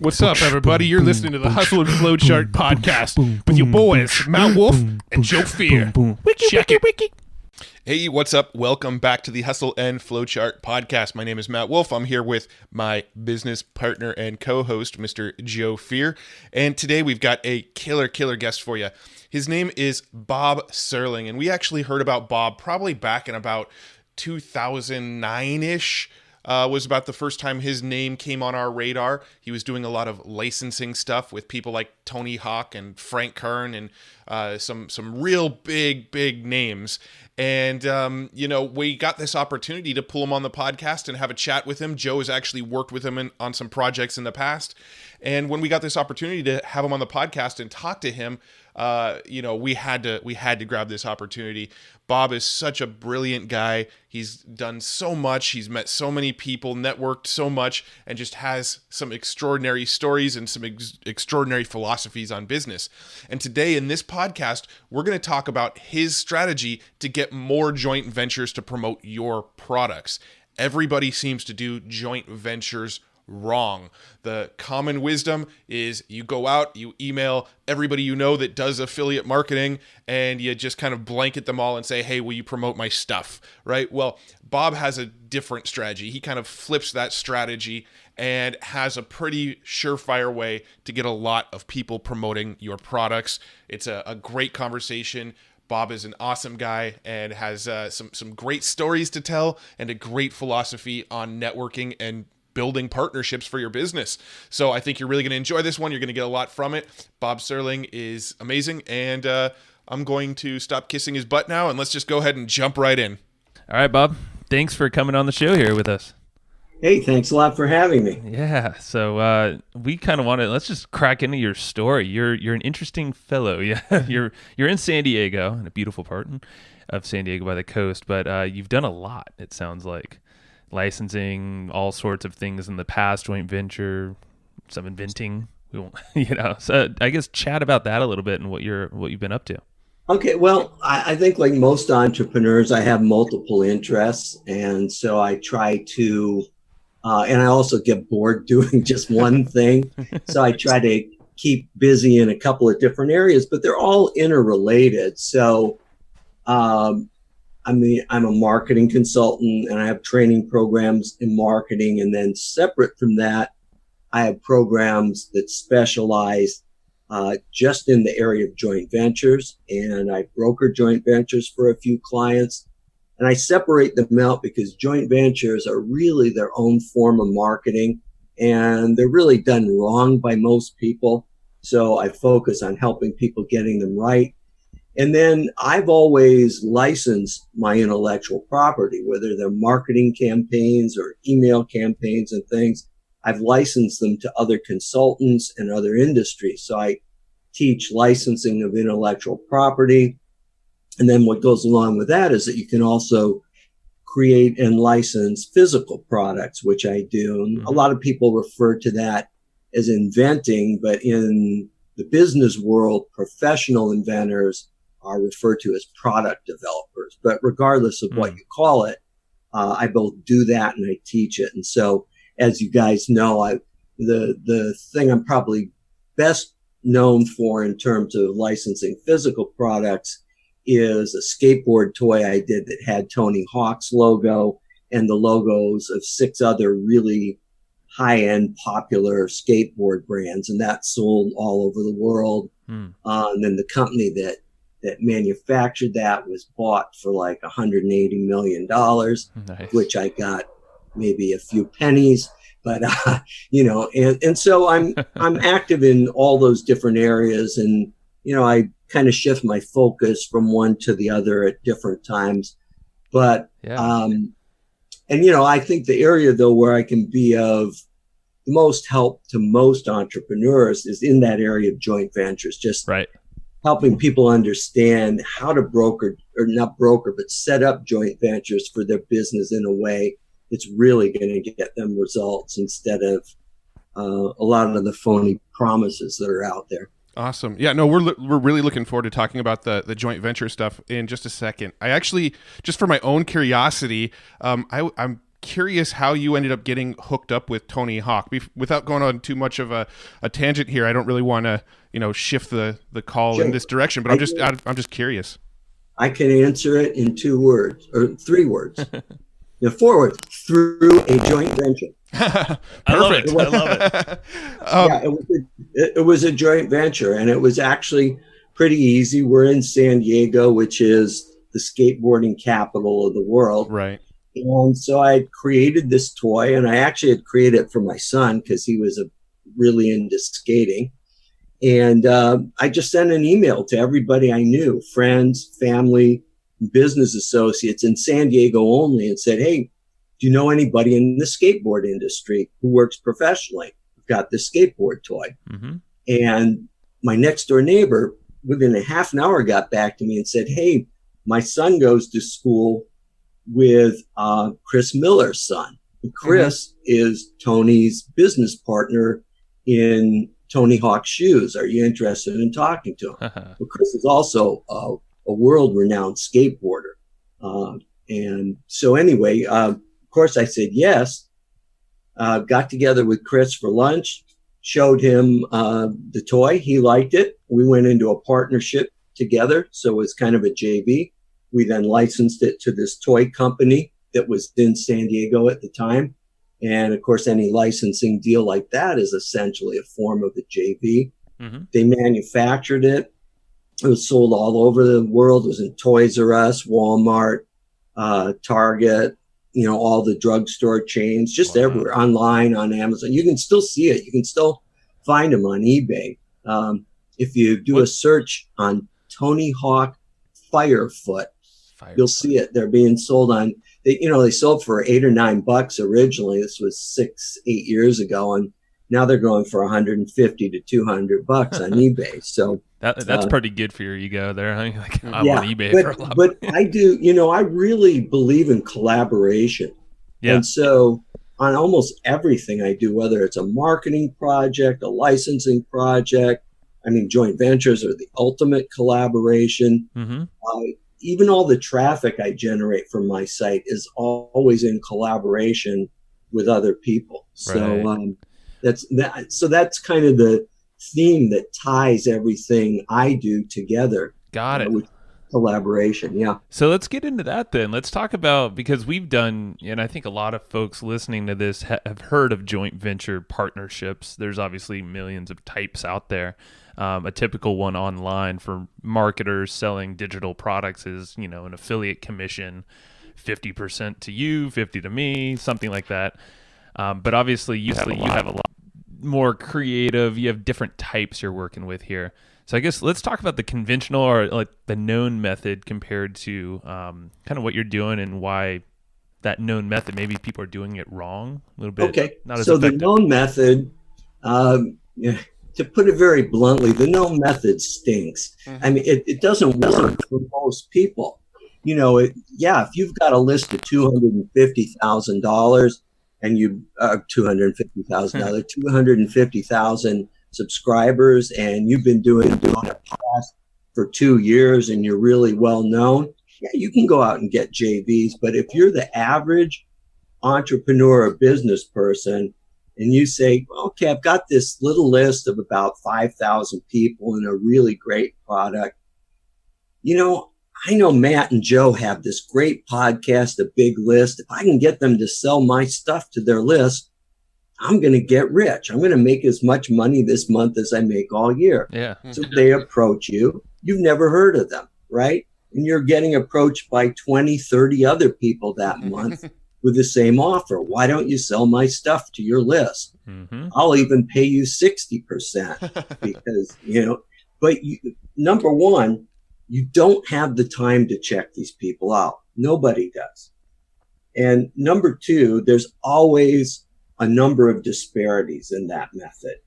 What's up, everybody? You're listening to the Hustle and Flowchart podcast with your boys, Matt Wolf and Joe Fear. Check it. Hey, what's up? Welcome back to the Hustle and Flowchart podcast. My name is Matt Wolf. I'm here with my business partner and co-host, Mr. Joe Fear. And today we've got a killer guest for you. His name is Bob Serling. And we actually heard about Bob probably back in about 2009-ish. Was about the first time his name came on our radar. He was doing a lot of licensing stuff with people like Tony Hawk and Frank Kern and some real big names. And, we got this opportunity to pull him on the podcast and have a chat with him. Joe has actually worked with him on some projects in the past. And when we got this opportunity to have him on the podcast and talk to him, we had to grab this opportunity. Bob is such a brilliant guy. He's done so much. He's met so many people, networked so much, and just has some extraordinary stories and some extraordinary philosophies on business. And today in this podcast, we're going to talk about his strategy to get more joint ventures to promote your products. Everybody seems to do joint ventures wrong. The common wisdom is you go out, you email everybody you know that does affiliate marketing, and you just kind of blanket them all and say, hey, will you promote my stuff, right? Well, Bob has a different strategy. He kind of flips that strategy and has a pretty surefire way to get a lot of people promoting your products. It's a great conversation. Bob is an awesome guy and has some great stories to tell and a great philosophy on networking and building partnerships for your business. So I think you're really going to enjoy this one. You're going to get a lot from it. Bob Serling is amazing. And I'm going to stop kissing his butt now and let's just go ahead and jump right in. All right, Bob. Thanks for coming on the show here with us. Hey, thanks a lot for having me. Yeah. So we kind of let's just crack into your story. You're an interesting fellow. Yeah. You're in San Diego, in a beautiful part of San Diego by the coast, but you've done a lot, it sounds like. Licensing, all sorts of things in the past, joint venture, some inventing, so I guess chat about that a little bit and what you've been up to. Okay, well, I think like most entrepreneurs, I have multiple interests, and so I try to, and I also get bored doing just one thing, so I try to keep busy in a couple of different areas, but they're all interrelated. So, I'm a marketing consultant and I have training programs in marketing. And then separate from that, I have programs that specialize just in the area of joint ventures. And I broker joint ventures for a few clients. And I separate them out because joint ventures are really their own form of marketing. And they're really done wrong by most people. So I focus on helping people getting them right. And then I've always licensed my intellectual property, whether they're marketing campaigns or email campaigns and things. I've licensed them to other consultants and other industries. So I teach licensing of intellectual property. And then what goes along with that is that you can also create and license physical products, which I do. And a lot of people refer to that as inventing, but in the business world, professional inventors are referred to as product developers. But regardless of what you call it, I both do that and I teach it. And so, as you guys know, the thing I'm probably best known for in terms of licensing physical products is a skateboard toy I did that had Tony Hawk's logo and the logos of 6 other really high-end popular skateboard brands. And that sold all over the world. And then the company that manufactured that was bought for like $180 million, nice. Which I got maybe a few pennies, but, and so I'm active in all those different areas. And, I kind of shift my focus from one to the other at different times. But, I think the area though, where I can be of the most help to most entrepreneurs is in that area of joint ventures, just right. Helping people understand how to but set up joint ventures for their business in a way that's really going to get them results instead of a lot of the phony promises that are out there. Awesome. Yeah, no, we're really looking forward to talking about the joint venture stuff in just a second. I actually, just for my own curiosity, I'm curious how you ended up getting hooked up with Tony Hawk. Without going on too much of a tangent here, I don't really want to, shift the call in this direction, but I'm just curious. I can answer it in 2 words or 3 words. 4 words: through a joint venture. I love it. I love it. It was a joint venture, and it was actually pretty easy. We're in San Diego, which is the skateboarding capital of the world. Right. And so I had created this toy, and I actually had created it for my son because he was really into skating. And I just sent an email to everybody I knew, friends, family, business associates in San Diego only, and said, hey, do you know anybody in the skateboard industry who works professionally? I've got this skateboard toy. Mm-hmm. And my next door neighbor, within a half an hour, got back to me and said, hey, my son goes to school with Chris Miller's son. And Chris is Tony's business partner in Tony Hawk Shoes. Are you interested in talking to him? Well, Chris is also a world-renowned skateboarder. And so anyway, of course, I said yes. Got together with Chris for lunch, showed him the toy. He liked it. We went into a partnership together, so it was kind of a JV. We then licensed it to this toy company that was in San Diego at the time. And of course, any licensing deal like that is essentially a form of a JV. Mm-hmm. They manufactured it. It was sold all over the world. It was in Toys R Us, Walmart, Target, all the drugstore chains, just everywhere, online, on Amazon. You can still see it. You can still find them on eBay. If you do a search on Tony Hawk Firefoot, you'll see it. They're being sold on, they sold for $8 or $9 originally. This was 6-8 years ago. And now they're going for $150 to $200 on eBay. So that's pretty good for your ego there. Huh? Like, I'm on eBay for a lot. But I do, I really believe in collaboration. Yeah. And so on almost everything I do, whether it's a marketing project, a licensing project, joint ventures are the ultimate collaboration. Mm-hmm. Even all the traffic I generate from my site is always in collaboration with other people. So that's kind of the theme that ties everything I do together. Got it. With collaboration. Yeah. So let's get into that then. Let's talk about, because we've done, and I think a lot of folks listening to this have heard of joint venture partnerships. There's obviously millions of types out there. A typical one online for marketers selling digital products is, an affiliate commission, 50% to you, 50 to me, something like that. But obviously you have a lot more creative, you have different types you're working with here. So I guess let's talk about the conventional, or like the known method, compared to kind of what you're doing and why that known method, maybe people are doing it wrong a little bit. Okay. Not as so effective. The known method, to put it very bluntly, the known method stinks. Mm-hmm. It doesn't work for most people. If you've got a list of $250,000 and you $250,000, 250,000 subscribers, and you've been doing a podcast for 2 years and you're really well known, you can go out and get JVs. But if you're the average entrepreneur or business person, and you say, okay, I've got this little list of about 5,000 people and a really great product. I know Matt and Joe have this great podcast, a big list. If I can get them to sell my stuff to their list, I'm going to get rich. I'm going to make as much money this month as I make all year. Yeah. So they approach you. You've never heard of them, right? And you're getting approached by 20, 30 other people that month with the same offer. Why don't you sell my stuff to your list? Mm-hmm. I'll even pay you 60% because, but number one, you don't have the time to check these people out. Nobody does. And number two, there's always a number of disparities in that method.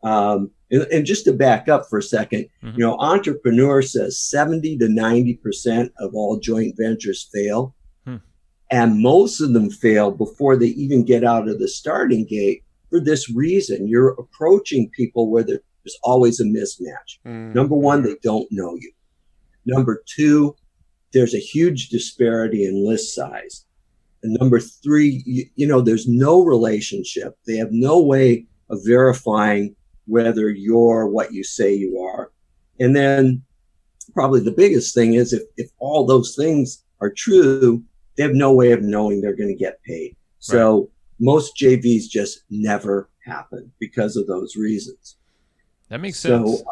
And just to back up for a second, Entrepreneur says 70 to 90% of all joint ventures fail. And most of them fail before they even get out of the starting gate for this reason. You're approaching people where there's always a mismatch. Number one, they don't know you. Number two, there's a huge disparity in list size. And number three, there's no relationship. They have no way of verifying whether you're what you say you are. And then probably the biggest thing is if all those things are true, they have no way of knowing they're going to get paid. So right. Most JVs just never happen because of those reasons. That makes sense.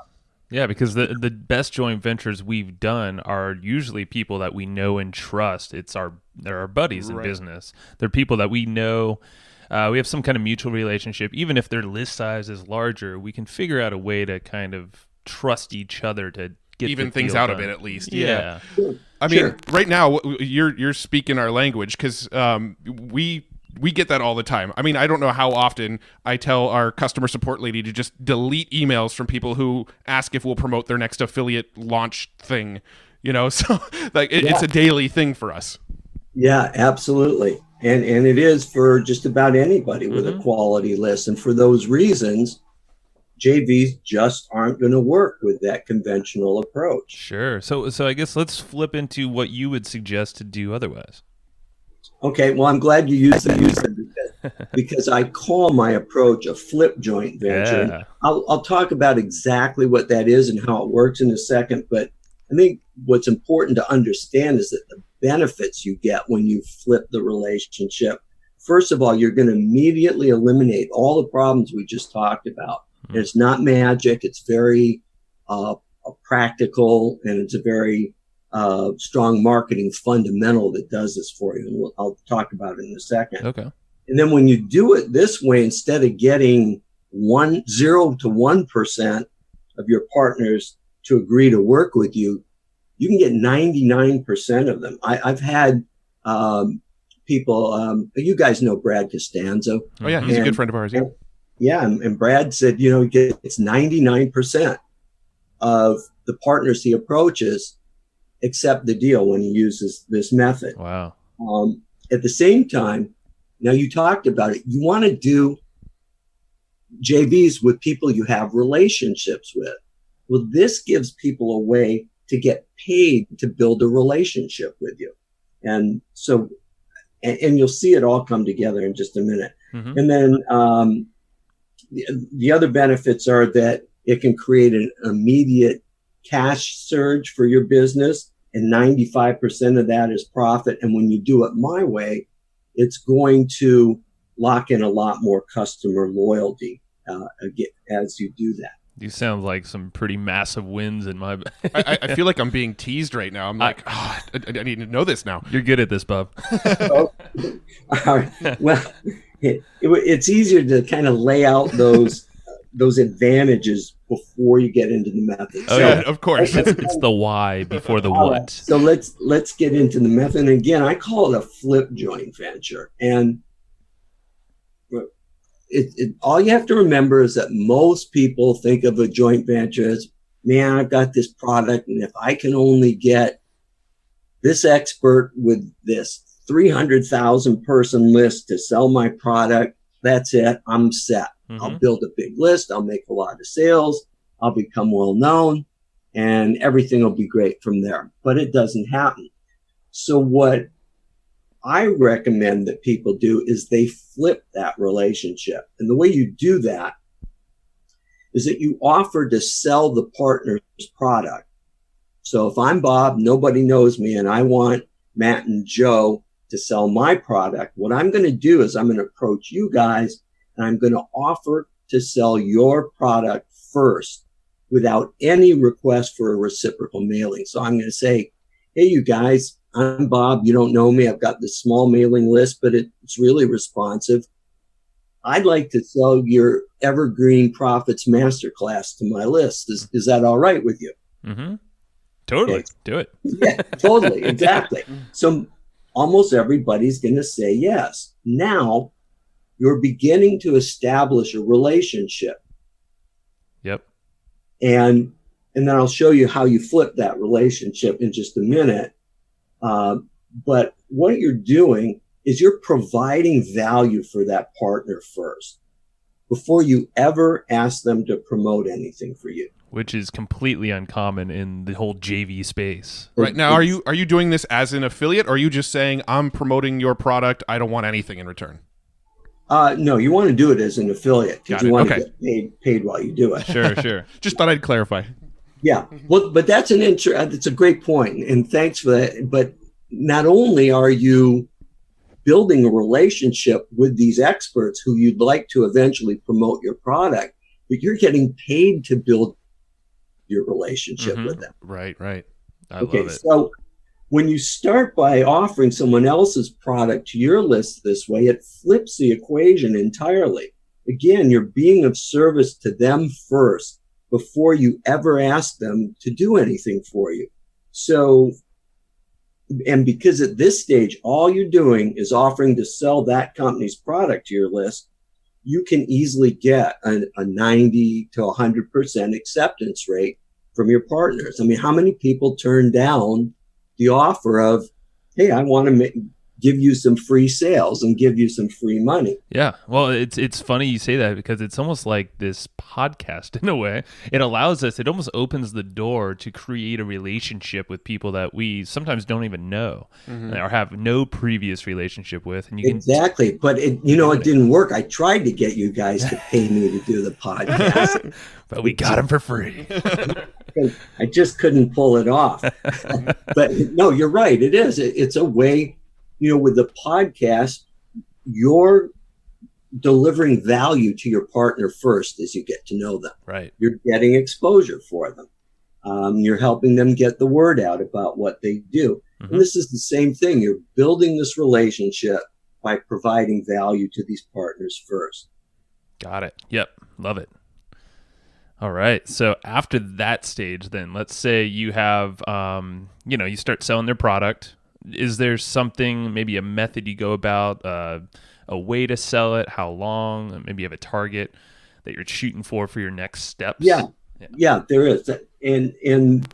Yeah, because the best joint ventures we've done are usually people that we know and trust. They're our buddies in business. They're people that we know. We have some kind of mutual relationship. Even if their list size is larger, we can figure out a way to kind of trust each other to get even things out of it at least. Yeah. I mean, right now you're speaking our language because we get that all the time. I mean, I don't know how often I tell our customer support lady to just delete emails from people who ask if we'll promote their next affiliate launch thing, so like it's a daily thing for us. Yeah, absolutely. And it is for just about anybody with a quality list. And for those reasons, JVs just aren't going to work with that conventional approach. Sure. So I guess let's flip into what you would suggest to do otherwise. Okay, well, I'm glad you used that because I call my approach a flip joint venture. Yeah. I'll talk about exactly what that is and how it works in a second, but I think what's important to understand is that the benefits you get when you flip the relationship, first of all, you're going to immediately eliminate all the problems we just talked about. Mm-hmm. It's not magic. It's very practical, and it's a very strong marketing fundamental that does this for you. And I'll talk about it in a second. Okay. And then when you do it this way, instead of getting 0 to 1% of your partners to agree to work with you, you can get 99% of them. I've had people, you guys know Brad Costanzo. Oh yeah, he's a good friend of ours. Yeah. And Brad said, he gets 99% of the partners he approaches accept the deal when he uses this method. Wow. At the same time, now you talked about it, you want to do JVs with people you have relationships with. Well, this gives people a way to get paid to build a relationship with you. And so, and you'll see it all come together in just a minute. Mm-hmm. And then the other benefits are that it can create an immediate cash surge for your business, and 95% of that is profit. And when you do it my way, it's going to lock in a lot more customer loyalty as you do that. You sound like some pretty massive wins in my. I feel like I'm being teased right now. I'm like, I need to know this now. You're good at this, Bob. All right. Well, it's easier to kind of lay out those advantages before you get into the method. Oh, yeah, of course. It's the why before the what. Right. So let's get into the method. And again, I call it a flip joint venture. And all you have to remember is that most people think of a joint venture as, man, I've got this product, and if I can only get this expert with this 300,000 person list to sell my product, that's it. I'm set. Mm-hmm. I'll build a big list. I'll make a lot of sales. I'll become well known, and everything will be great from there. But it doesn't happen. So what I recommend that people do is they flip that relationship. And the way you do that is that you offer to sell the partner's product. So if I'm Bob, nobody knows me, and I want Matt and Joe to sell my product, what I'm going to do is I'm going to approach you guys, and I'm going to offer to sell your product first without any request for a reciprocal mailing. So I'm going to say, hey, you guys, I'm Bob. You don't know me. I've got this small mailing list, but it's really responsive. I'd like to sell your Evergreen Profits Masterclass to my list. Is that all right with you? Mm-hmm. Totally. Okay. Do it. Yeah, totally. Exactly. So almost everybody's going to say yes. Now you're beginning to establish a relationship. Yep. And then I'll show you how you flip that relationship in just a minute. But what you're doing is you're providing value for that partner first before you ever ask them to promote anything for you. which is completely uncommon in the whole JV space. Right now, are you doing this as an affiliate, or are you just saying I'm promoting your product, I don't want anything in return? No, you want to do it as an affiliate because you want Okay. to get paid while you do it. Sure. Just thought I'd clarify. Yeah, well, but that's that's a great point, and thanks for that. But not only are you building a relationship with these experts who you'd like to eventually promote your product, but you're getting paid to build your relationship with them. Right. I love it. So when you start by offering someone else's product to your list this way, it flips the equation entirely. Again, you're being of service to them first before you ever ask them to do anything for you. So, and because at this stage, all you're doing is offering to sell that company's product to your list, you can easily get a 90 to 100% acceptance rate from your partners. I mean, how many people turn down the offer of, hey, I want to give you some free sales and give you some free money? Yeah. Well, it's funny you say that because it's almost like this podcast in a way. It allows us, it almost opens the door to create a relationship with people that we sometimes don't even know or have no previous relationship with. And you can Exactly. But it didn't work. I tried to get you guys to pay me to do the podcast. but we got them for free. I just couldn't pull it off. But no, you're right. It is. It's a way, with the podcast, you're delivering value to your partner first as you get to know them. Right. You're getting exposure for them. You're helping them get the word out about what they do. And this is the same thing. You're building this relationship by providing value to these partners first. Got it. Yep. Love it. All right. So after that stage, then let's say you have, you start selling their product. Is there something, maybe a method you go about, a way to sell it? How long? Maybe you have a target that you're shooting for your next steps? Yeah, there is. And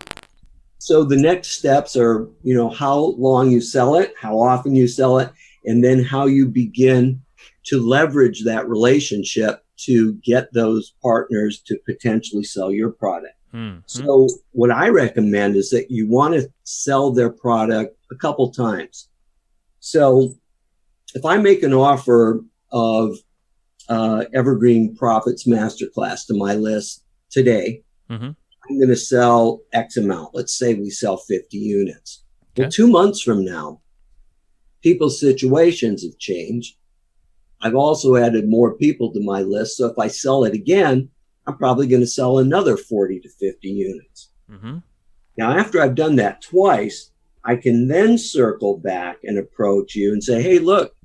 so the next steps are, how long you sell it, how often you sell it, and then how you begin to leverage that relationship to get those partners to potentially sell your product. So what I recommend is that you want to sell their product a couple times. So if I make an offer of Evergreen Profits Masterclass to my list today, I'm going to sell X amount. Let's say we sell 50 units. Okay. Well, 2 months from now, people's situations have changed. I've also added more people to my list. So if I sell it again, I'm probably going to sell another 40 to 50 units. Now, after I've done that twice, I can then circle back and approach you and say, hey, look,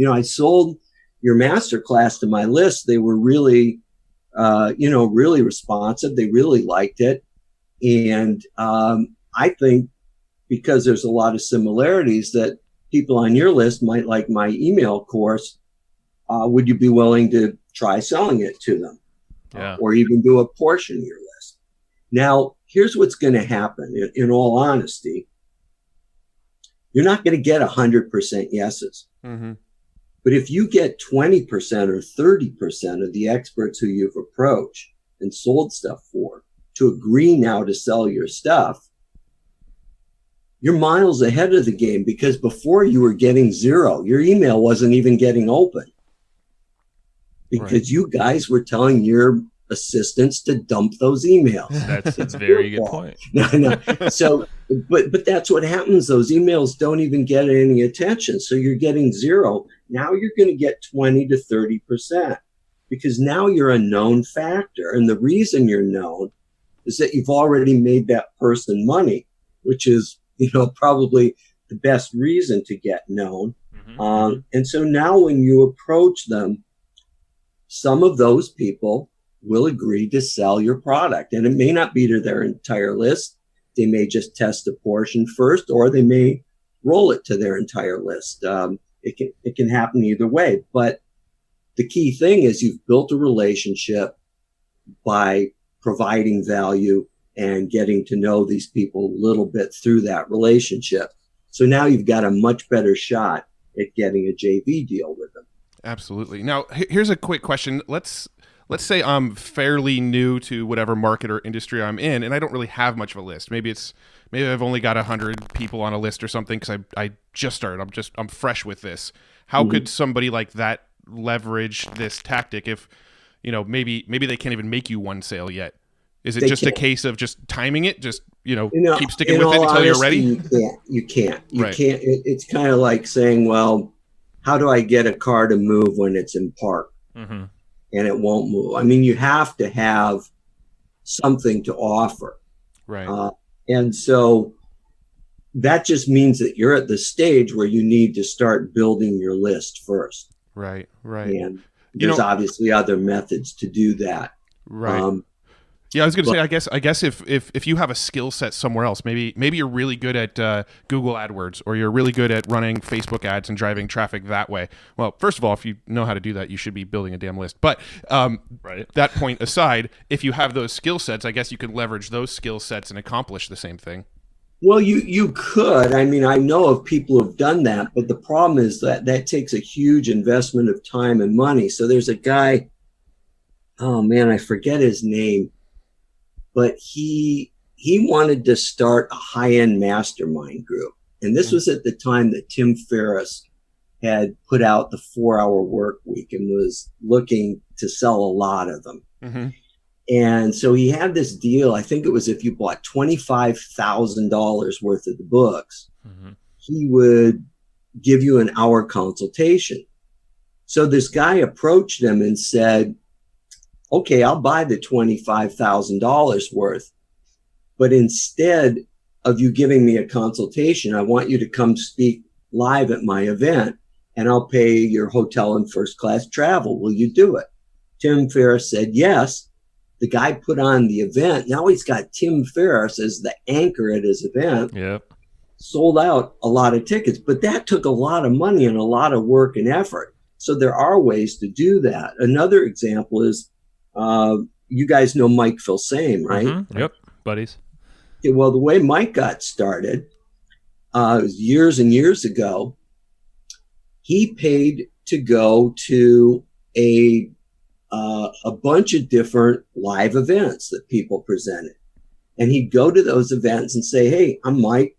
I sold your masterclass to my list. They were really, really responsive. They really liked it. And I think because there's a lot of similarities that people on your list might like my email course, would you be willing to try selling it to them? Or even do a portion of your list? Now, here's what's going to happen. In all honesty, you're not going to get 100% yeses. But if you get 20% or 30% of the experts who you've approached and sold stuff for to agree now to sell your stuff, you're miles ahead of the game, because before you were getting zero. Your email wasn't even getting open because you guys were telling your assistants to dump those emails. That's a very good point. No. So, but that's what happens. Those emails don't even get any attention. So you're getting zero. Now you're going to get 20 to 30% because now you're a known factor. And the reason you're known is that you've already made that person money, which is, probably the best reason to get known. And so now when you approach them, some of those people will agree to sell your product. And it may not be to their entire list. They may just test a portion first, or they may roll it to their entire list. It can happen either way. But the key thing is you've built a relationship by providing value and getting to know these people a little bit through that relationship. So now you've got a much better shot at getting a JV deal with them. Absolutely. Now, here's a quick question. Let's let's say I'm fairly new to whatever market or industry I'm in, and I don't really have much of a list. Maybe I've only got 100 people on a list or something because I just started. I'm fresh with this. How could somebody like that leverage this tactic if, maybe they can't even make you one sale yet? Is it just a case of just timing it? Just, keep sticking with it until you're ready? You can't. Right. It's kind of like saying, well, how do I get a car to move when it's in park and it won't move? I mean, you have to have something to offer. Right. And so that just means that you're at the stage where you need to start building your list first. Right. And there's obviously other methods to do that. Right. Yeah, I was going to say, I guess if you have a skill set somewhere else, maybe you're really good at Google AdWords, or you're really good at running Facebook ads and driving traffic that way. Well, first of all, if you know how to do that, you should be building a damn list. But that point aside, if you have those skill sets, I guess you can leverage those skill sets and accomplish the same thing. Well, you could. I mean, I know of people who've done that, but the problem is that takes a huge investment of time and money. So there's a guy, oh man, I forget his name, but he wanted to start a high-end mastermind group. And this was at the time that Tim Ferriss had put out the 4-Hour Work Week and was looking to sell a lot of them. Mm-hmm. And so he had this deal. I think it was if you bought $25,000 worth of the books, he would give you an hour consultation. So this guy approached him and said, okay, I'll buy the $25,000 worth, but instead of you giving me a consultation, I want you to come speak live at my event, and I'll pay your hotel and first class travel. Will you do it? Tim Ferriss said yes. The guy put on the event. Now he's got Tim Ferriss as the anchor at his event. Yep. Sold out a lot of tickets, but that took a lot of money and a lot of work and effort. So there are ways to do that. Another example is, you guys know Mike Filsame, right? Mm-hmm. Yep, buddies. Okay, well, the way Mike got started, it was years and years ago. He paid to go to a bunch of different live events that people presented. And he'd go to those events and say, hey, I'm Mike.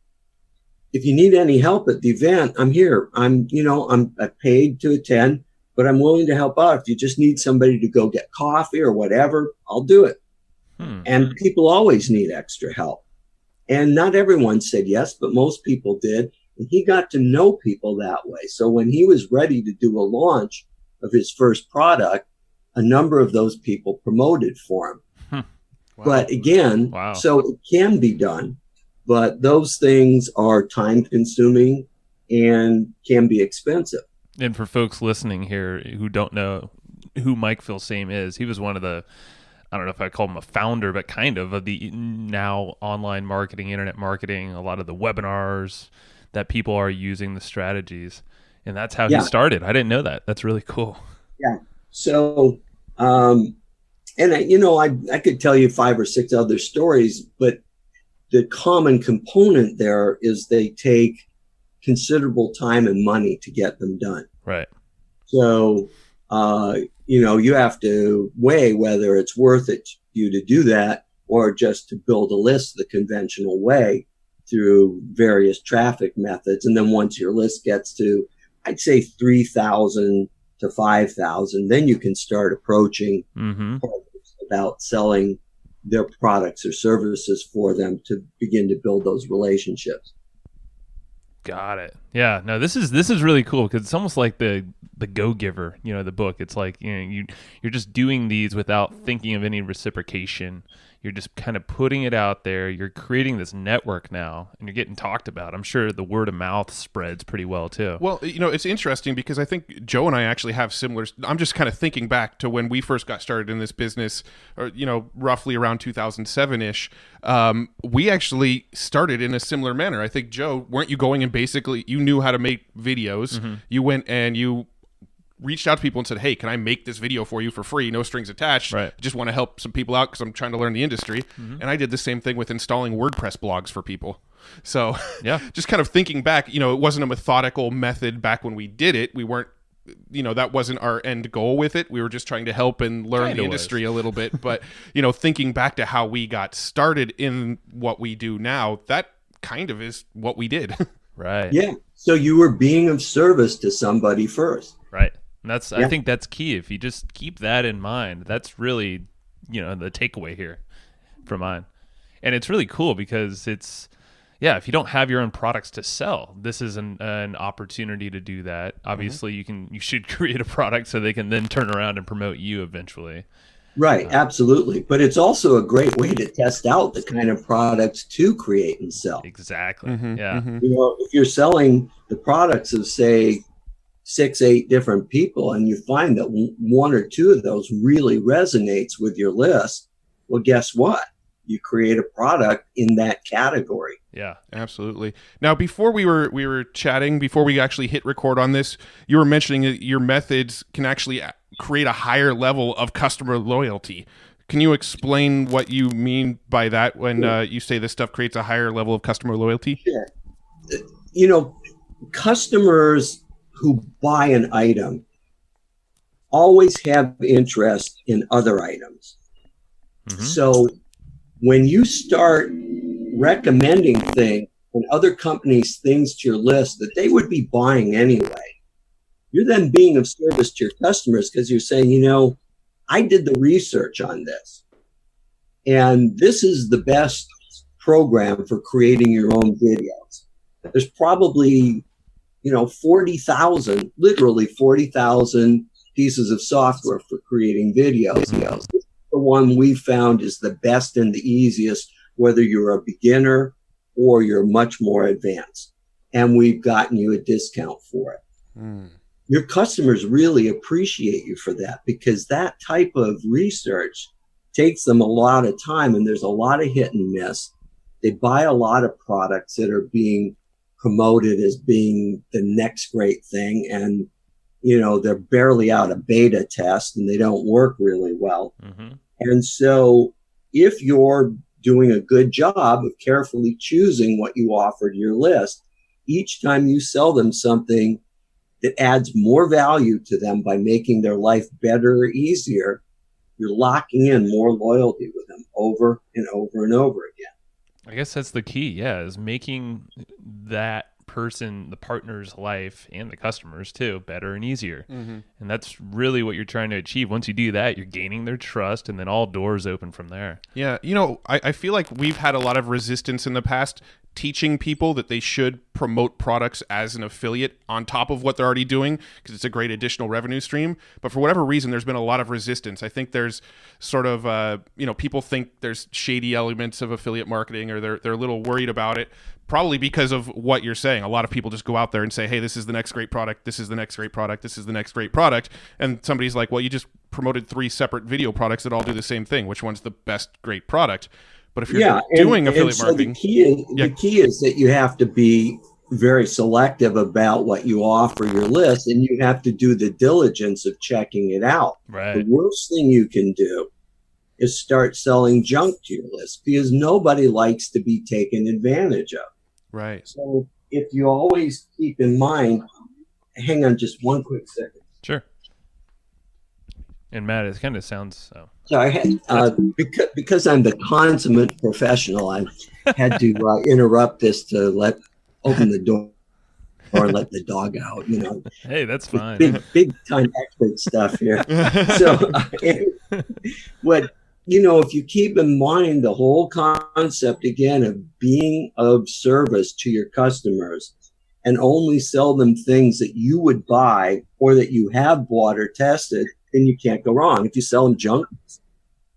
If you need any help at the event, I'm here. I paid to attend, but I'm willing to help out. If you just need somebody to go get coffee or whatever, I'll do it. And people always need extra help. And not everyone said yes, but most people did. And he got to know people that way. So when he was ready to do a launch of his first product, a number of those people promoted for him. Wow. But again, so it can be done, but those things are time consuming and can be expensive. And for folks listening here who don't know who Mike Filsame is, he was one of the, I don't know if I call him a founder, but kind of the now online marketing, internet marketing, a lot of the webinars that people are using, the strategies. And that's how he started. I didn't know that. That's really cool. Yeah. So, I could tell you 5 or 6 other stories, but the common component there is they take considerable time and money to get them done. Right. So, you have to weigh whether it's worth it to you to do that or just to build a list the conventional way through various traffic methods. And then once your list gets to, I'd say 3,000 to 5,000, then you can start approaching partners about selling their products or services for them to begin to build those relationships. Got it. Yeah. No, this is really cool because it's almost like the Go Giver, the book. It's like, you're just doing these without thinking of any reciprocation. You're just kind of putting it out there. You're creating this network now, and you're getting talked about. I'm sure the word of mouth spreads pretty well too. Well, it's interesting because I think Joe and I actually have similar. I'm just kind of thinking back to when we first got started in this business, or roughly around 2007-ish. We actually started in a similar manner. I think, Joe, weren't you going and basically you knew how to make videos? Mm-hmm. You went and you reached out to people and said, hey, can I make this video for you for free? No strings attached. Right. I just want to help some people out because I'm trying to learn the industry. Mm-hmm. And I did the same thing with installing WordPress blogs for people. So just kind of thinking back, it wasn't a methodical method back when we did it. We weren't that wasn't our end goal with it. We were just trying to help and learn the industry a little bit. But, thinking back to how we got started in what we do now, that kind of is what we did. Right. Yeah. So you were being of service to somebody first. Right. And I think that's key. If you just keep that in mind, that's really, the takeaway here for mine. And it's really cool because if you don't have your own products to sell, this is an opportunity to do that. Obviously, you should create a product so they can then turn around and promote you eventually. Right, absolutely. But it's also a great way to test out the kind of products to create and sell. Exactly. Yeah. If you're selling the products of, say, 6-8 different people, and you find that one or two of those really resonates with your list, well, guess what? You create a product in that category. Yeah, absolutely. Now, before we were chatting, before we actually hit record on this, you were mentioning that your methods can actually create a higher level of customer loyalty. Can you explain what you mean by that when you say this stuff creates a higher level of customer loyalty? Sure. Customers who buy an item always have interest in other items. So when you start recommending things and other companies things to your list that they would be buying anyway, you're then being of service to your customers because you're saying, I did the research on this, and this is the best program for creating your own videos. There's probably, 40,000, literally 40,000 pieces of software for creating videos. The one we found is the best and the easiest, whether you're a beginner or you're much more advanced. And we've gotten you a discount for it. Your customers really appreciate you for that, because that type of research takes them a lot of time, and there's a lot of hit and miss. They buy a lot of products that are being promoted as being the next great thing, and they're barely out of beta test and they don't work really well. And so if you're doing a good job of carefully choosing what you offer to your list, each time you sell them something that adds more value to them by making their life better or easier, you're locking in more loyalty with them over and over and over again. I guess that's the key, is making that person, the partner's life, and the customers too, better and easier. And that's really what you're trying to achieve. Once you do that, you're gaining their trust, and then all doors open from there. Yeah, I feel like we've had a lot of resistance in the past teaching people that they should promote products as an affiliate on top of what they're already doing, because it's a great additional revenue stream. But for whatever reason, there's been a lot of resistance. I think there's sort of, people think there's shady elements of affiliate marketing, or they're a little worried about it, probably because of what you're saying. A lot of people just go out there and say, hey, this is the next great product. This is the next great product. This is the next great product. And somebody's like, well, you just promoted 3 separate video products that all do the same thing. Which one's the best great product? But if you're doing affiliate marketing, the key is that you have to be very selective about what you offer your list, and you have to do the diligence of checking it out. Right. The worst thing you can do is start selling junk to your list, because nobody likes to be taken advantage of. Right. So if you always keep in mind, hang on just one quick second. Sure. And Matt, it kind of sounds so. Sorry, because I'm the consummate professional, I had to interrupt this to open the door and let the dog out. Hey, that's fine. Big time expert stuff here. So, if you keep in mind the whole concept again of being of service to your customers, and only sell them things that you would buy or that you have bought or tested, then you can't go wrong. If you sell them junk,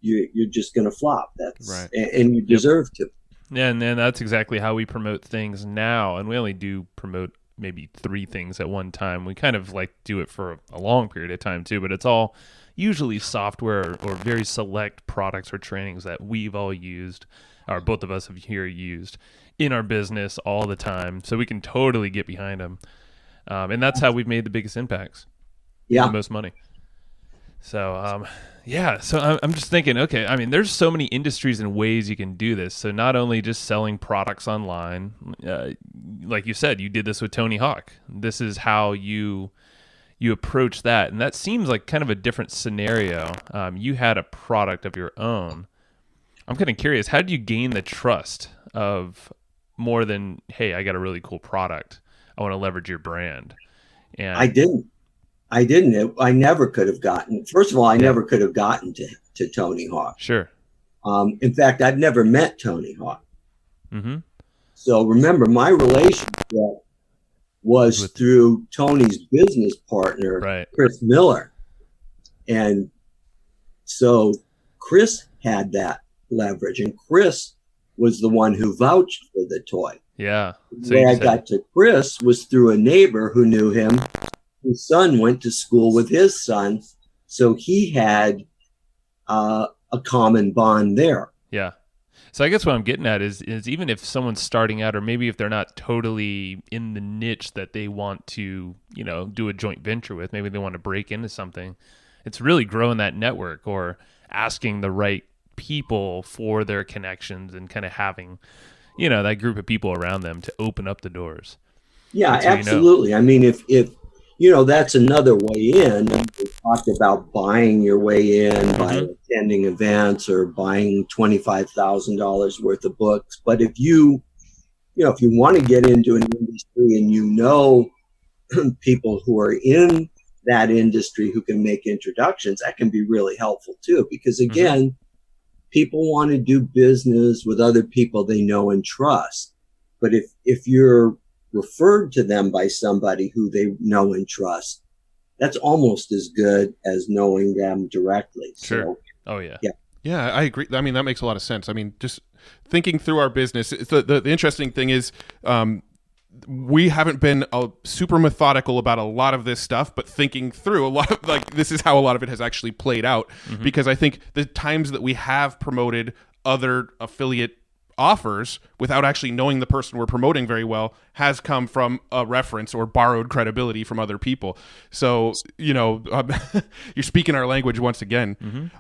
you're just going to flop. That's right. And you deserve to. Yeah, and then that's exactly how we promote things now. And we only do promote maybe 3 things at one time. We kind of do it for a long period of time too, but it's all usually software or very select products or trainings that we've all used, or both of us have here used in our business all the time. So we can totally get behind them. And that's how we've made the biggest impacts. Yeah. The most money. So, so I'm just thinking, okay, I mean, there's so many industries and ways you can do this. So not only just selling products online, like you said, you did this with Tony Hawk. This is how you you approach that, and that seems like kind of a different scenario. You had a product of your own. I'm kind of curious, how did you gain the trust of more than, hey, I got a really cool product, I want to leverage your brand? And I didn't. I never could have gotten. First of all, I never could have gotten to Tony Hawk. Sure. In fact, I've never met Tony Hawk. Mm-hmm. So remember, my relationship was through Tony's business partner, Right. Chris Miller. And so Chris had that leverage, and Chris was the one who vouched for the toy. Yeah. The way I got to Chris was through a neighbor who knew him. His son went to school with his son, so he had a common bond there. Yeah. So I guess what I'm getting at is even if someone's starting out, or maybe if they're not totally in the niche that they want to, do a joint venture with, maybe they want to break into something, it's really growing that network or asking the right people for their connections and kind of having, that group of people around them to open up the doors. Yeah, absolutely. I mean, if that's another way in. We talked about buying your way in by attending events or buying $25,000 worth of books. But if you want to get into an industry and people who are in that industry who can make introductions, that can be really helpful too. Because again, people want to do business with other people they know and trust. But if you're referred to them by somebody who they know and trust, that's almost as good as knowing them directly. Sure. So, oh yeah. Yeah, I agree. I mean, that makes a lot of sense. I mean, just thinking through our business, the interesting thing is we haven't been super methodical about a lot of this stuff, but thinking through a lot of, this is how a lot of it has actually played out. Because I think the times that we have promoted other affiliate offers without actually knowing the person we're promoting very well has come from a reference or borrowed credibility from other people. So, you're speaking our language once again.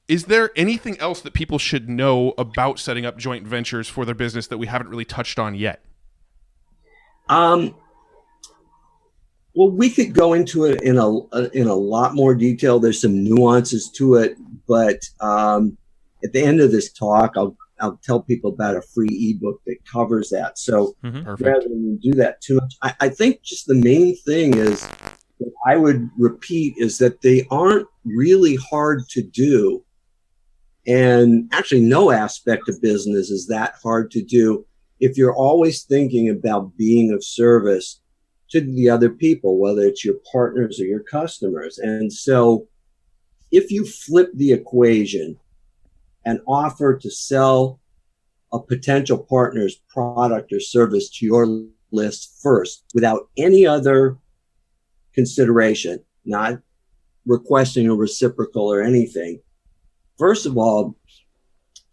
Is there anything else that people should know about setting up joint ventures for their business that we haven't really touched on yet? Well, we could go into it in a lot more detail. There's some nuances to it, but at the end of this talk, I'll tell people about a free ebook that covers that. So rather than do that too much, I think just the main thing is that I would repeat is that they aren't really hard to do. And actually no aspect of business is that hard to do if you're always thinking about being of service to the other people, whether it's your partners or your customers. And so if you flip the equation and offer to sell a potential partner's product or service to your list first without any other consideration, not requesting a reciprocal or anything. First of all,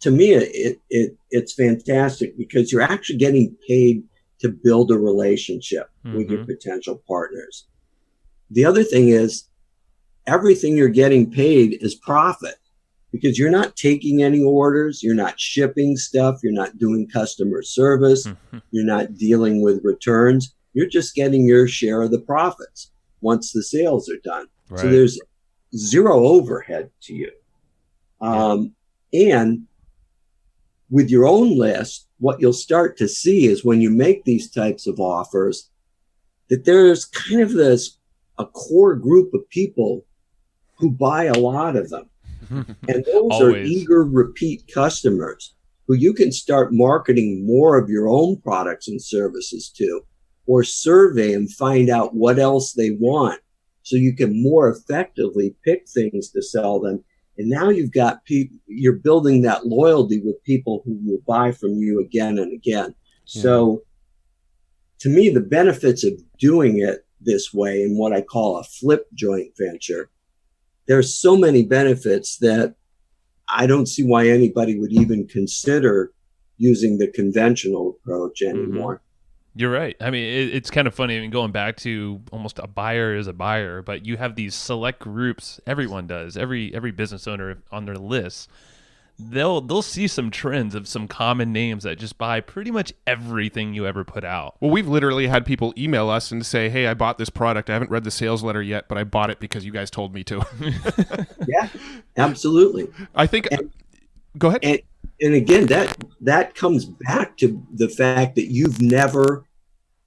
to me, it's fantastic because you're actually getting paid to build a relationship with your potential partners. The other thing is everything you're getting paid is profit because you're not taking any orders. You're not shipping stuff. You're not doing customer service. You're not dealing with returns. You're just getting your share of the profits once the sales are done. Right. So there's zero overhead to you. And with your own list, what you'll start to see is when you make these types of offers, that there's kind of a core group of people who buy a lot of them. And those are eager repeat customers who you can start marketing more of your own products and services to, or survey and find out what else they want so you can more effectively pick things to sell them. And now you've got people, you're building that loyalty with people who will buy from you again and again. Yeah. So to me, the benefits of doing it this way in what I call a flip joint venture, there's so many benefits that I don't see why anybody would even consider using the conventional approach anymore. You're right. I mean, it's kind of funny. I mean, going back to almost a buyer is a buyer, but you have these select groups. Everyone does. Every business owner on their list they'll see some trends of some common names that just buy pretty much everything you ever put out. Well, we've literally had people email us and say, hey, I bought this product. I haven't read the sales letter yet, but I bought it because you guys told me to. Yeah, absolutely. I think, go ahead. And again, that comes back to the fact that you've never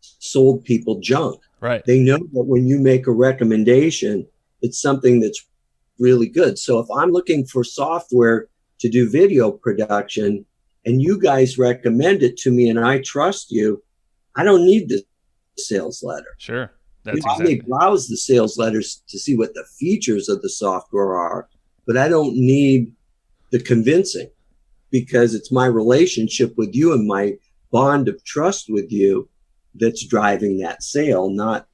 sold people junk. Right. They know that when you make a recommendation, it's something that's really good. So if I'm looking for software to do video production and you guys recommend it to me and I trust you, I don't need the sales letter. Sure. That's I may browse the sales letters to see what the features of the software are, but I don't need the convincing, because it's my relationship with you and my bond of trust with you that's driving that sale, not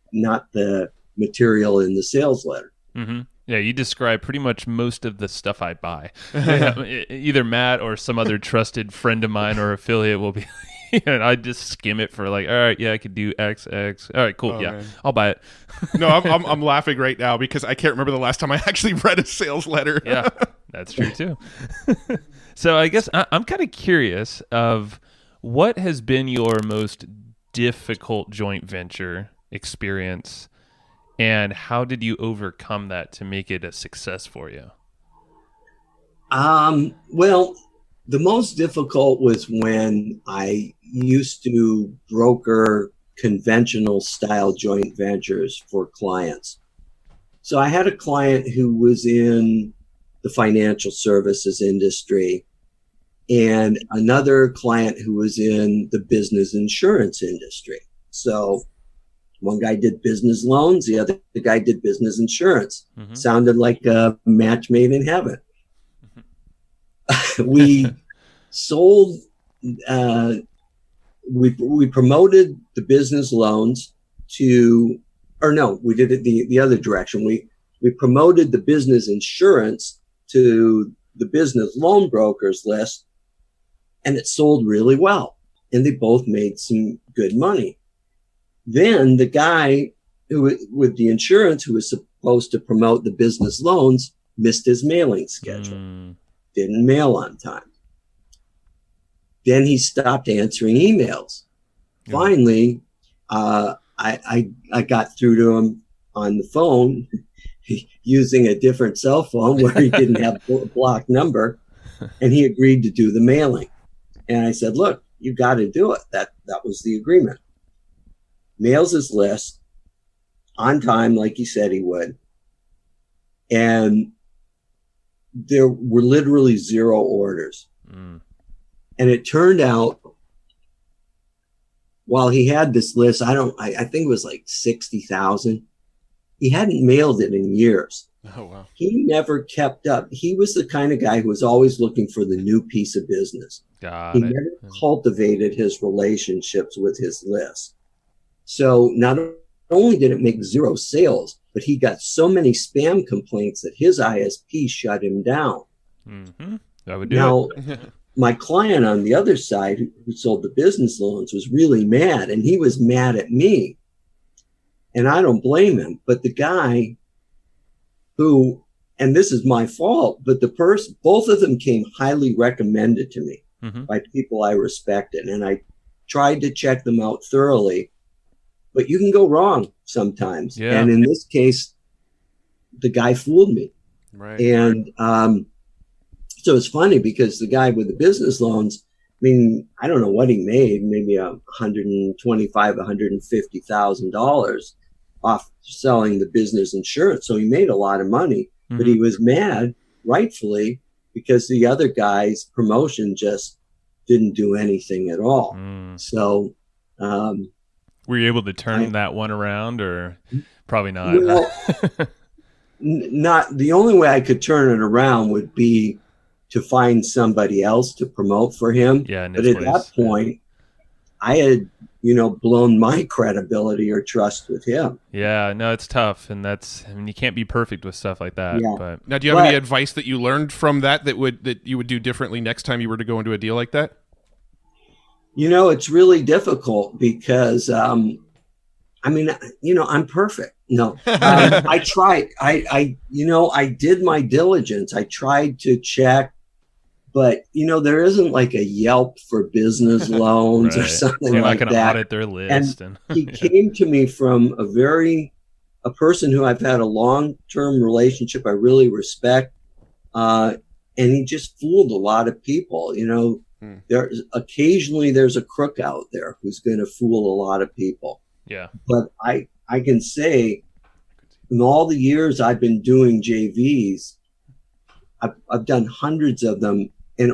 the material in the sales letter. Mm-hmm. Yeah, you describe pretty much most of the stuff I buy. Either Matt or some other trusted friend of mine or affiliate will be, and I just skim it for like, all right, yeah, I could do X. All right, cool, yeah, man. I'll buy it. No, I'm laughing right now because I can't remember the last time I actually read a sales letter. Yeah, that's true too. So I guess I'm kind of curious of what has been your most difficult joint venture experience, and how did you overcome that to make it a success for you? Well, the most difficult was when I used to broker conventional style joint ventures for clients. So I had a client who was in the financial services industry and another client who was in the business insurance industry. So one guy did business loans, the guy did business insurance. Mm-hmm. Sounded like a match made in heaven. Mm-hmm. We sold, we promoted the business loans we did it the other direction. We promoted the business insurance to the business loan brokers list, and it sold really well. And they both made some good money. Then the guy with the insurance who was supposed to promote the business loans missed his mailing schedule, didn't mail on time. Then he stopped answering emails. Yeah. Finally, I got through to him on the phone using a different cell phone where he didn't have a blocked number, and he agreed to do the mailing. And I said, look, you got to do it. That was the agreement. Mails his list on time, like he said he would. And there were literally 0 orders. Mm. And it turned out, while he had this list, I think it was like 60,000. He hadn't mailed it in years. Oh, wow. He never kept up. He was the kind of guy who was always looking for the new piece of business. He never cultivated his relationships with his list. So not only did it make 0 sales, but he got so many spam complaints that his ISP shut him down. Mm-hmm. That would do it. My client on the other side who sold the business loans was really mad, and he was mad at me. And I don't blame him. But the guy who, and this is my fault, but both of them came highly recommended to me by people I respected. And I tried to check them out thoroughly. But you can go wrong sometimes. Yeah. And in this case, the guy fooled me. Right. And so it's funny because the guy with the business loans, I mean, I don't know what he made, maybe $125,000, $150,000 off selling the business insurance. So he made a lot of money, but he was mad, rightfully, because the other guy's promotion just didn't do anything at all. So, were you able to turn that one around, or probably not? Well, not the only way I could turn it around would be to find somebody else to promote for him. Yeah, but at that point, I had, blown my credibility or trust with him. Yeah, no, it's tough, and you can't be perfect with stuff like that. Yeah. But now, do you have any advice that you learned from that you would do differently next time you were to go into a deal like that? It's really difficult because, I'm perfect. No, I tried. I did my diligence. I tried to check but there isn't like a Yelp for business loans or Right. something You're not like going to that. audit their And list. And he came to me from a person who I've had a long-term relationship I really respect. And he just fooled a lot of people. Occasionally there's a crook out there who's going to fool a lot of people. yeah. But I can say in all the years I've been doing JVs, I've done hundreds of them, and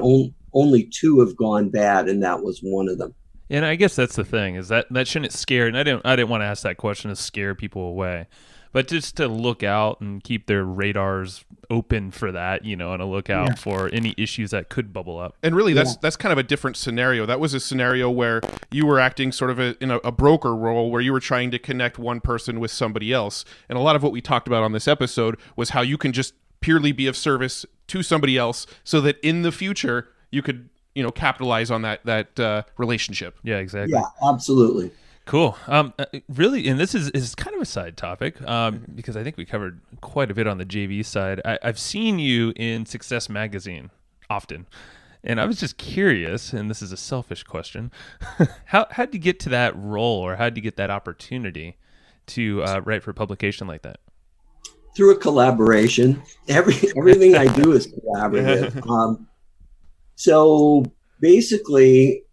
only 2 have gone bad, and that was one of them. And I guess that's the thing, is that shouldn't scare, and I didn't want to ask that question to scare people away, but just to look out and keep their radars open for that, and a lookout for any issues that could bubble up. And really, that's kind of a different scenario. That was a scenario where you were acting sort of in a broker role, where you were trying to connect one person with somebody else. And a lot of what we talked about on this episode was how you can just purely be of service to somebody else, so that in the future you could capitalize on that relationship. Yeah, exactly. Yeah, absolutely. Cool. Really, and this is kind of a side topic, because I think we covered quite a bit on the JV side. I've seen you in Success Magazine often, and I was just curious, and this is a selfish question, how'd you get to that role, or how'd you get that opportunity to write for a publication like that? Through a collaboration. Everything I do is collaborative. So basically,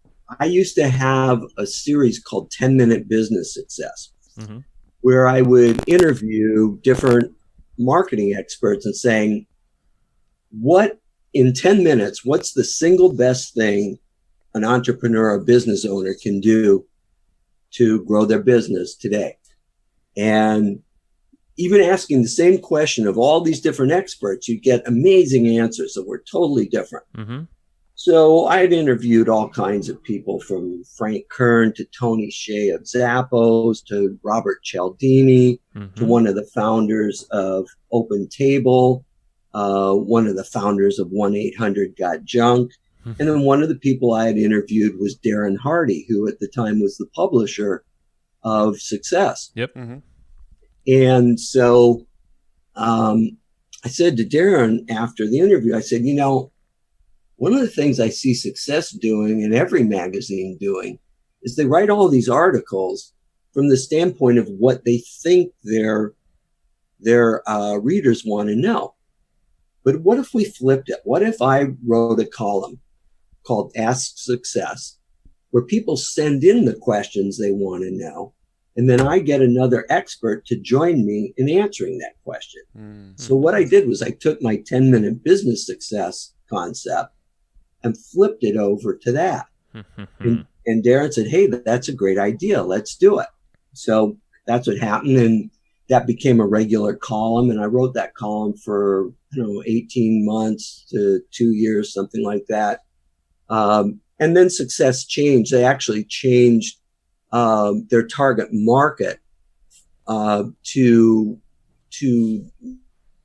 I used to have a series called 10-Minute Business Success, where I would interview different marketing experts and saying, in 10 minutes, what's the single best thing an entrepreneur or business owner can do to grow their business today? And even asking the same question of all these different experts, you get amazing answers that were totally different. So I had interviewed all kinds of people, from Frank Kern to Tony Hsieh of Zappos to Robert Cialdini to one of the founders of Open Table, one of the founders of 1-800-GOT-JUNK. And then one of the people I had interviewed was Darren Hardy, who at the time was the publisher of Success. Yep. And so I said to Darren after the interview, I said, one of the things I see Success doing, and every magazine doing, is they write all these articles from the standpoint of what they think their readers want to know. But what if we flipped it? What if I wrote a column called Ask Success, where people send in the questions they want to know, and then I get another expert to join me in answering that question? So what I did was I took my 10-minute business success concept and flipped it over to that. And Darren said, hey, that's a great idea. Let's do it. So that's what happened. And that became a regular column. And I wrote that column for, 18 months to 2 years, something like that. And then Success changed. They actually changed their target market to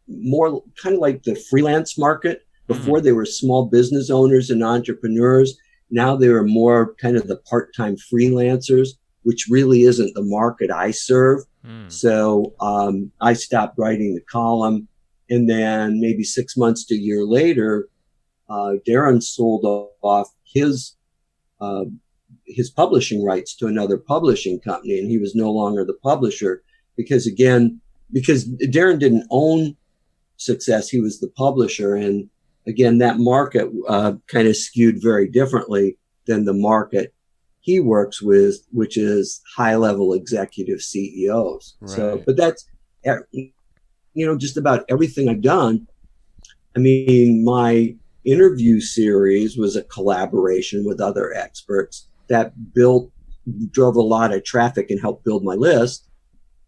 more kind of like the freelance market. Before they were small business owners and entrepreneurs. Now they are more kind of the part-time freelancers, which really isn't the market I serve. So I stopped writing the column. And then maybe 6 months to a year later, Darren sold off his publishing rights to another publishing company. And he was no longer the publisher because Darren didn't own Success. He was the publisher. And again, that market kind of skewed very differently than the market he works with, which is high-level executive CEOs. Right. So, but that's, just about everything I've done. I mean, my interview series was a collaboration with other experts that drove a lot of traffic and helped build my list.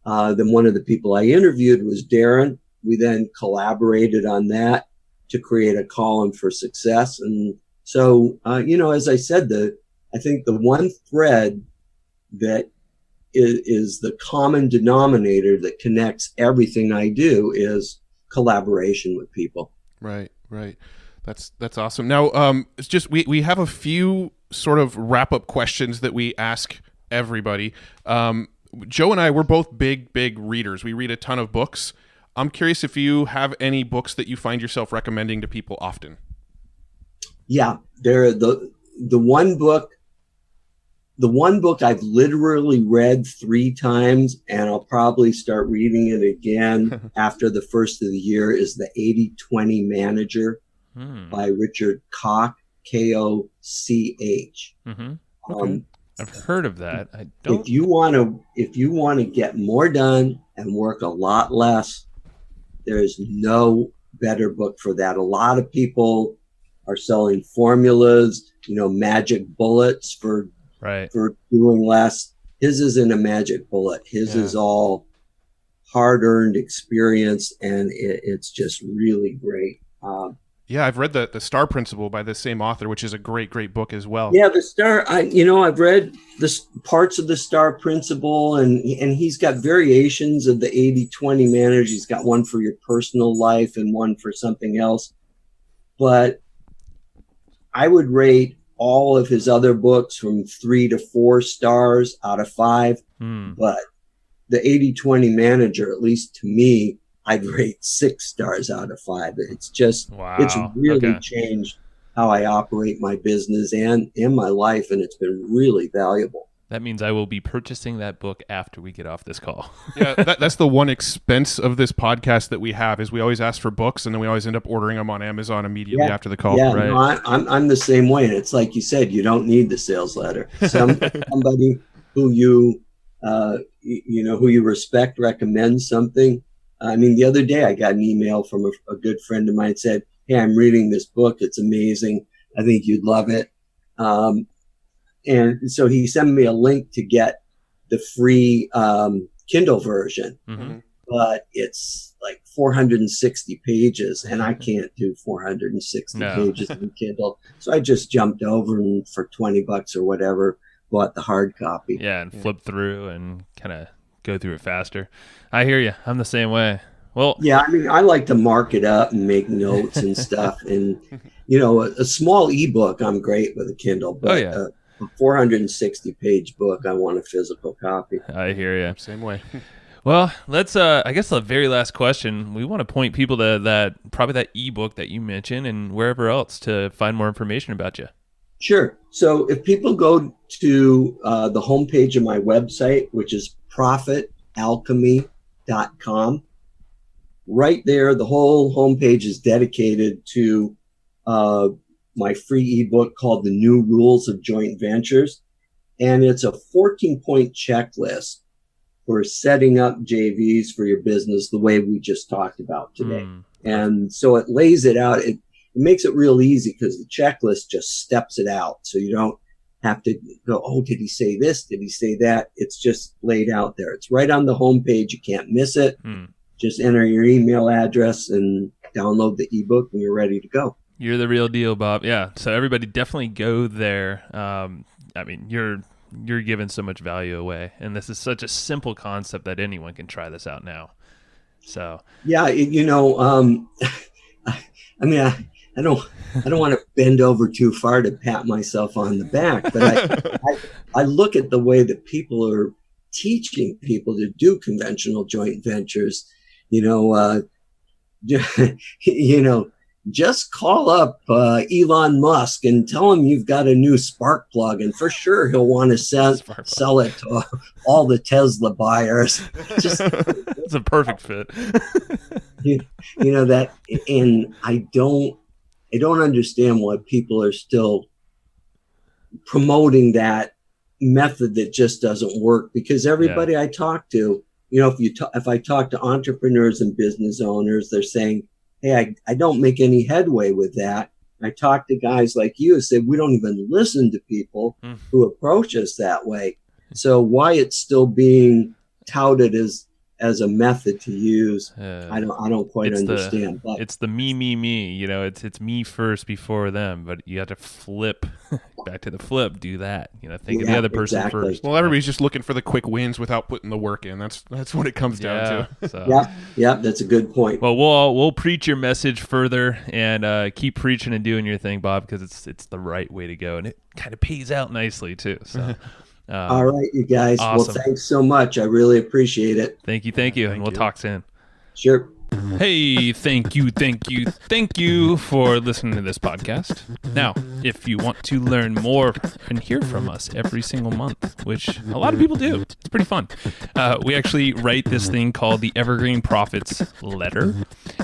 Then one of the people I interviewed was Darren. We then collaborated on that to create a column for Success. And so, as I said, I think the one thread that is the common denominator that connects everything I do is collaboration with people. Right. That's awesome. Now, it's just, we have a few sort of wrap up questions that we ask everybody. Joe and I, we're both big readers. We read a ton of books. I'm curious if you have any books that you find yourself recommending to people often. Yeah, they're the one book. The one book I've literally read 3 times, and I'll probably start reading it again after the first of the year, is The 80/20 Manager by Richard Koch, Koch. Okay. I've heard of that. I don't. If you want to get more done and work a lot less, there's no better book for that. A lot of people are selling formulas, magic bullets for doing less. His isn't a magic bullet. His is all hard-earned experience, and it's just really great. Yeah, I've read the Star Principle by the same author, which is a great book as well. Yeah, the Star. I've read the parts of the Star Principle, and he's got variations of the 80/20 Manager. He's got one for your personal life and one for something else. But I would rate all of his other books from 3 to 4 stars out of 5. But the 80/20 Manager, at least to me, I'd rate 6 stars out of 5. It's just, it's really changed how I operate my business and in my life, and it's been really valuable. That means I will be purchasing that book after we get off this call. Yeah, that's the one expense of this podcast that we have, is we always ask for books, and then we always end up ordering them on Amazon immediately after the call. Yeah, right. No, I'm the same way, and it's like you said, you don't need the sales letter. Somebody who you respect recommends something. I mean, the other day I got an email from a good friend of mine that said, "Hey, I'm reading this book. It's amazing. I think you'd love it." And so he sent me a link to get the free Kindle version, but it's like 460 pages, and I can't do 460 pages in Kindle. So I just jumped over and for $20 or whatever, bought the hard copy. Yeah, and flip through and kind of go through it faster. I hear you. I'm the same way. Well, yeah, I mean, I like to mark it up and make notes and stuff. And, a small ebook, I'm great with a Kindle, but a 460-page book, I want a physical copy. I hear you. Same way. Well, let's, I guess the very last question, we want to point people to that ebook that you mentioned and wherever else to find more information about you. Sure. So if people go to the homepage of my website, which is profitalchemy.com, right there, the whole homepage is dedicated to my free ebook called The New Rules of Joint Ventures. And it's a 14-point checklist for setting up JVs for your business the way we just talked about today. And so it lays it out. It makes it real easy because the checklist just steps it out. So you don't have to go, oh, did he say this? Did he say that? It's just laid out there. It's right on the homepage. You can't miss it. Just enter your email address and download the ebook and you're ready to go. You're the real deal, Bob. Yeah. So everybody definitely go there. I mean, you're giving so much value away, and this is such a simple concept that anyone can try this out now. So yeah, I mean, I don't want to bend over too far to pat myself on the back, but I look at the way that people are teaching people to do conventional joint ventures. Just call up Elon Musk and tell him you've got a new spark plug, and for sure he'll want to sell it to all the Tesla buyers. It's a perfect fit. That, and I don't understand why people are still promoting that method that just doesn't work, because everybody I talk to, if I talk to entrepreneurs and business owners, they're saying, hey, I don't make any headway with that. I talk to guys like you who say we don't even listen to people who approach us that way. So why it's still being touted as a method to use, I don't quite understand. But it's the me. It's me first before them. But you have to flip back to the flip. Do that. Think of the other person first. Well, everybody's just looking for the quick wins without putting the work in. That's what it comes down to. So. Yeah, that's a good point. Well, we'll preach your message further and keep preaching and doing your thing, Bob, because it's the right way to go, and it kind of pays out nicely too. So. All right, you guys. Awesome. Well, thanks so much. I really appreciate it. Thank you. And we'll talk soon. Sure. Hey, thank you for listening to this podcast. Now, if you want to learn more and hear from us every single month, which a lot of people do, it's pretty fun. We actually write this thing called the Evergreen Profits Letter,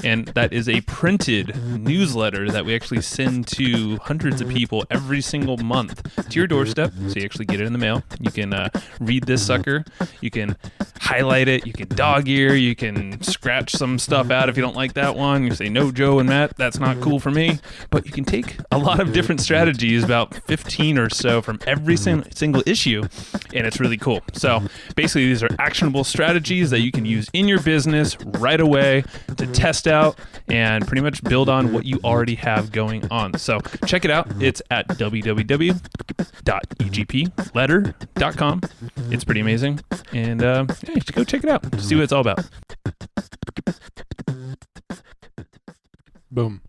and that is a printed newsletter that we actually send to hundreds of people every single month to your doorstep. So you actually get it in the mail. You can read this sucker. You can highlight it. You can dog ear. You can scratch some stuff out if you don't like that one. You say, no, Joe and Matt, that's not cool for me. But you can take a lot of different strategies, about 15 or so from every single issue, and it's really cool. So basically, these are actionable strategies that you can use in your business right away to test out and pretty much build on what you already have going on. So check it out. It's at www.egpletter.com. It's pretty amazing. And yeah, you should go check it out. See what it's all about. Boom.